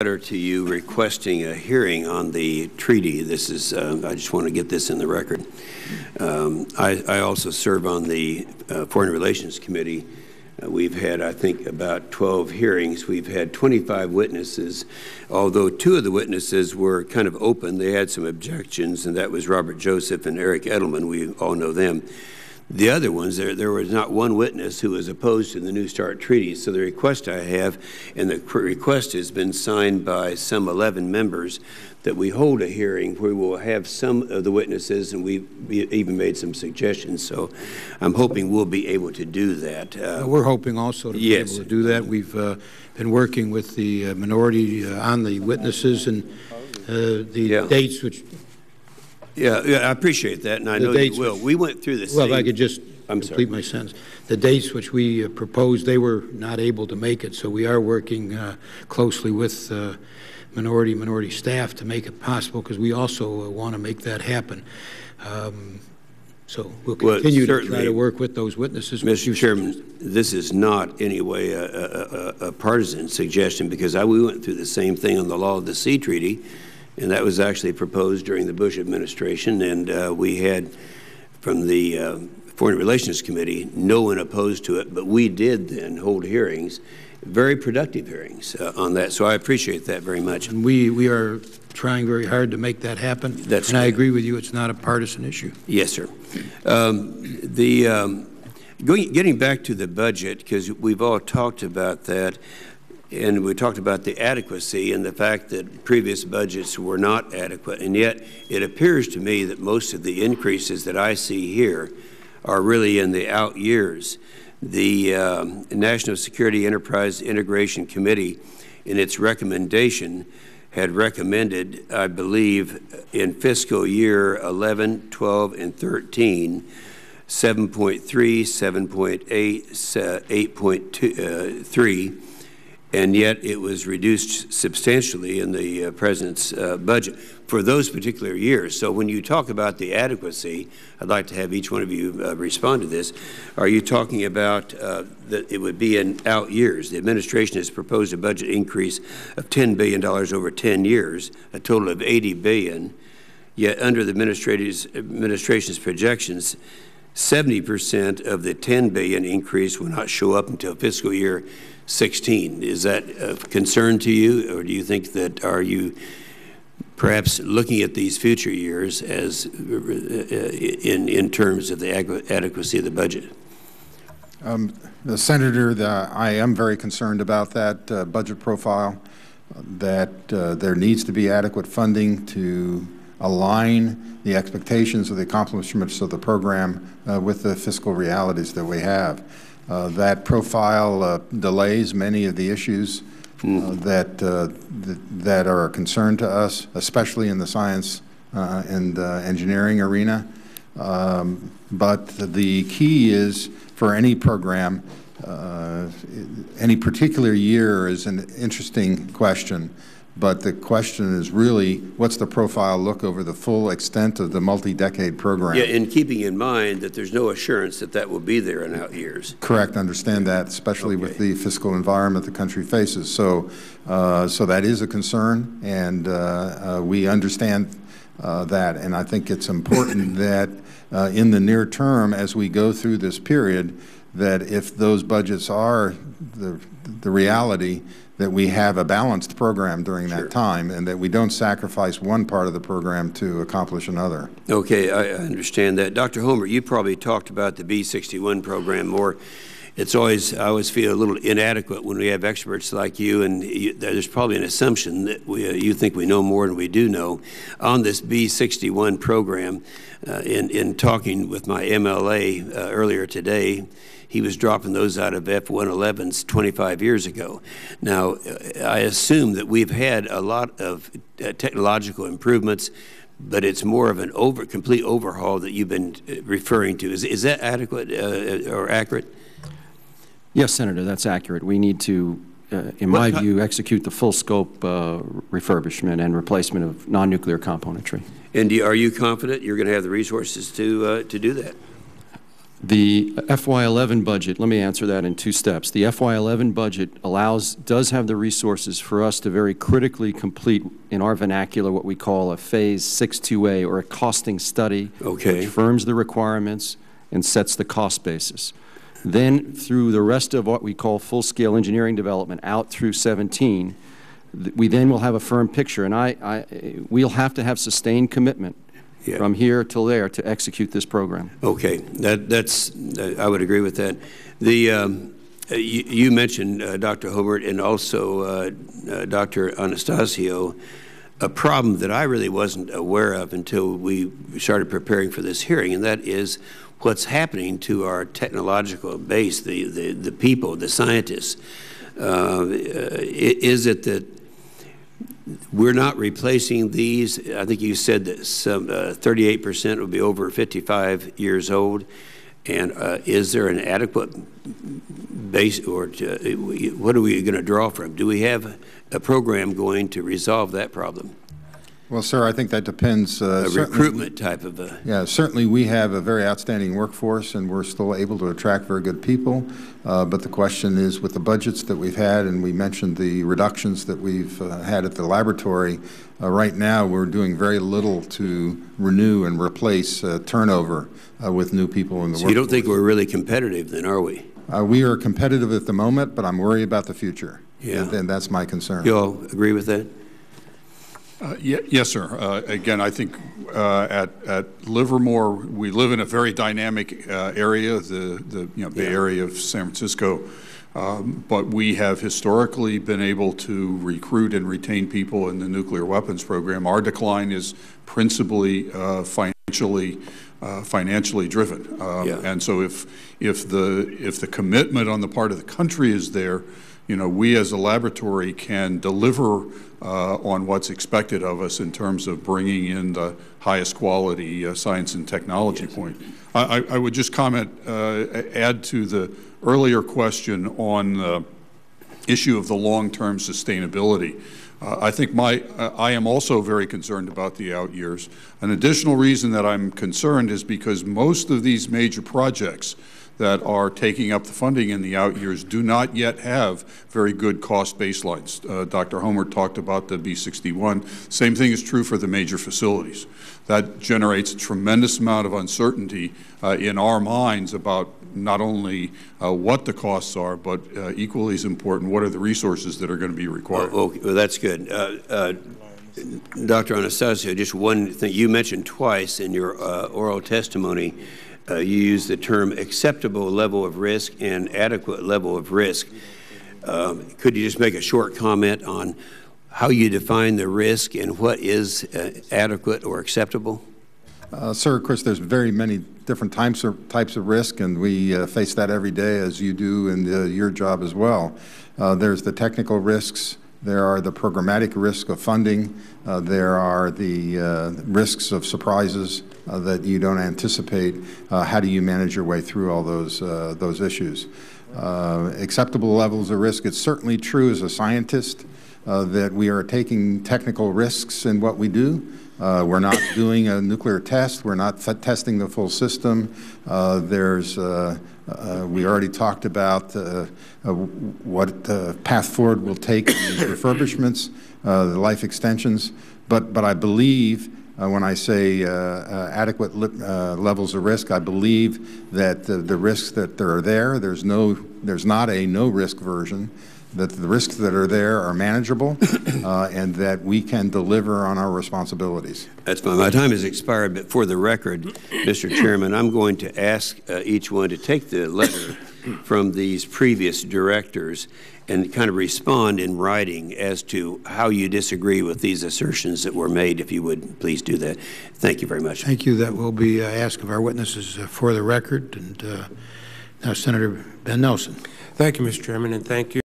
letter to you requesting a hearing on the treaty. This is, I just want to get this in the record. I also serve on the Foreign Relations Committee. We've had, I think, about 12 hearings. We've had 25 witnesses, although 2 of the witnesses were kind of open. They had some objections, and that was Robert Joseph and Eric Edelman. We all know them. The other ones, there was not one witness who was opposed to the New START treaty. So the request I have, and the request has been signed by some 11 members, that we hold a hearing where we'll have some of the witnesses, and we've even made some suggestions. So I'm hoping we'll be able to do that. We're hoping also to be able to do that. We've been working with the minority on the witnesses and the dates which... Yeah, I appreciate that, and I know you will. We went through the same... Well, if I could just complete my sentence. The dates which we proposed, they were not able to make it, so we are working closely with minority staff to make it possible, because we also want to make that happen. So we'll continue to try to work with those witnesses. Mr. Chairman, this is not in any way a partisan suggestion, because we went through the same thing on the Law of the Sea Treaty, and that was actually proposed during the Bush administration, and we had from the Foreign Relations Committee no one opposed to it, but we did then hold hearings, very productive hearings on that, so I appreciate that very much. And we are trying very hard to make that happen, and I agree with you, it's not a partisan issue. Yes, sir. Getting back to the budget, because we've all talked about that, and we talked about the adequacy and the fact that previous budgets were not adequate, and yet it appears to me that most of the increases that I see here are really in the out years. The National Security Enterprise Integration Committee, in its recommendation, had recommended, I believe, in fiscal year 11, 12, and 13, 7.3, 7.8, 8.3, and yet it was reduced substantially in the President's budget for those particular years. So when you talk about the adequacy, I'd like to have each one of you respond to this. Are you talking about that it would be in out years? The administration has proposed a budget increase of $10 billion over 10 years, a total of $80 billion, yet under the administration's projections, 70% of the $10 billion increase will not show up until fiscal year 16. Is that of concern to you, or do you think that, are you perhaps looking at these future years as in terms of the adequacy of the budget? Senator, I am very concerned about that budget profile, that there needs to be adequate funding to align the expectations of the accomplishments of the program with the fiscal realities that we have. That profile delays many of the issues that are a concern to us, especially in the science and engineering arena. But the key is, for any program, any particular year is an interesting question. But the question is really, what's the profile look over the full extent of the multi-decade program? Yeah, and keeping in mind that there's no assurance that that will be there in out years. Correct, understand that, especially with the fiscal environment the country faces. So, so that is a concern, and we understand that. And I think it's important that in the near term, as we go through this period, that if those budgets are the reality, that we have a balanced program during that time, and that we don't sacrifice one part of the program to accomplish another. Okay, I understand that. Dr. Homer, you probably talked about the B-61 program more. It's always, I always feel a little inadequate when we have experts like you, and there's probably an assumption that you think we know more than we do know. On this B-61 program, in talking with my MLA earlier today, he was dropping those out of F-111s 25 years ago. Now, I assume that we've had a lot of technological improvements, but it's more of an complete overhaul that you've been referring to. Is that adequate or accurate? Yes, Senator, that's accurate. We need to, in my view, execute the full scope refurbishment and replacement of non-nuclear componentry. And are you confident you're going to have the resources to do that? The FY11 budget, let me answer that in two steps. The FY11 budget does have the resources for us to very critically complete, in our vernacular, what we call a Phase 6-2A, or a costing study, which firms the requirements and sets the cost basis. Then, through the rest of what we call full-scale engineering development out through 17, we then will have a firm picture, and we'll have to have sustained commitment from here till there to execute this program. Okay, that's I would agree with that. You mentioned, Dr. Hobart, and also Dr. Anastasio, a problem that I really wasn't aware of until we started preparing for this hearing, and that is what's happening to our technological base, the people, the scientists. Is it that we're not replacing these? I think you said that some 38% will be over 55 years old. And is there an adequate base, or what are we going to draw from? Do we have a program going to resolve that problem? Well, sir, I think that depends. A recruitment type of a... Yeah, certainly we have a very outstanding workforce, and we're still able to attract very good people. But the question is, with the budgets that we've had, and we mentioned the reductions that we've had at the laboratory, right now we're doing very little to renew and replace turnover with new people in the workforce. So you don't think we're really competitive then, are we? We are competitive at the moment, but I'm worried about the future. Yeah. And that's my concern. You all agree with that? Yes, sir. Again, I think at Livermore, we live in a very dynamic area, the Bay Area of San Francisco, but we have historically been able to recruit and retain people in the nuclear weapons program. Our decline is principally financially driven, and so if the commitment on the part of the country is there, we as a laboratory can deliver on what's expected of us in terms of bringing in the highest quality science and technology point. I would just add to the earlier question on the issue of the long-term sustainability. I think I am also very concerned about the out years. An additional reason that I'm concerned is because most of these major projects that are taking up the funding in the out years do not yet have very good cost baselines. Dr. Homer talked about the B-61. Same thing is true for the major facilities. That generates a tremendous amount of uncertainty in our minds about not only what the costs are, but equally as important, what are the resources that are going to be required. Well, that's good. Dr. Anastasio, just one thing. You mentioned twice in your oral testimony, you used the term acceptable level of risk and adequate level of risk. Could you just make a short comment on how you define the risk and what is adequate or acceptable? Sir, of course, there's very many different types of risk, and we face that every day, as you do in your job as well. There's the technical risks. There are the programmatic risk of funding. There are the risks of surprises that you don't anticipate. How do you manage your way through all those issues? Acceptable levels of risk. It's certainly true as a scientist that we are taking technical risks in what we do. We're not doing a nuclear test. We're not testing the full system. We already talked about what path forward will take in these refurbishments, the life extensions. But I believe when I say adequate levels of risk, I believe that the risks that are there, there's not a no-risk version, that the risks that are there are manageable and that we can deliver on our responsibilities. That's fine. My time has expired, but for the record, Mr. Chairman, I'm going to ask each one to take the letter from these previous directors and kind of respond in writing as to how you disagree with these assertions that were made, if you would please do that. Thank you very much. Thank you. That will be asked of our witnesses for the record. And now Senator Ben Nelson. Thank you, Mr. Chairman, and thank you.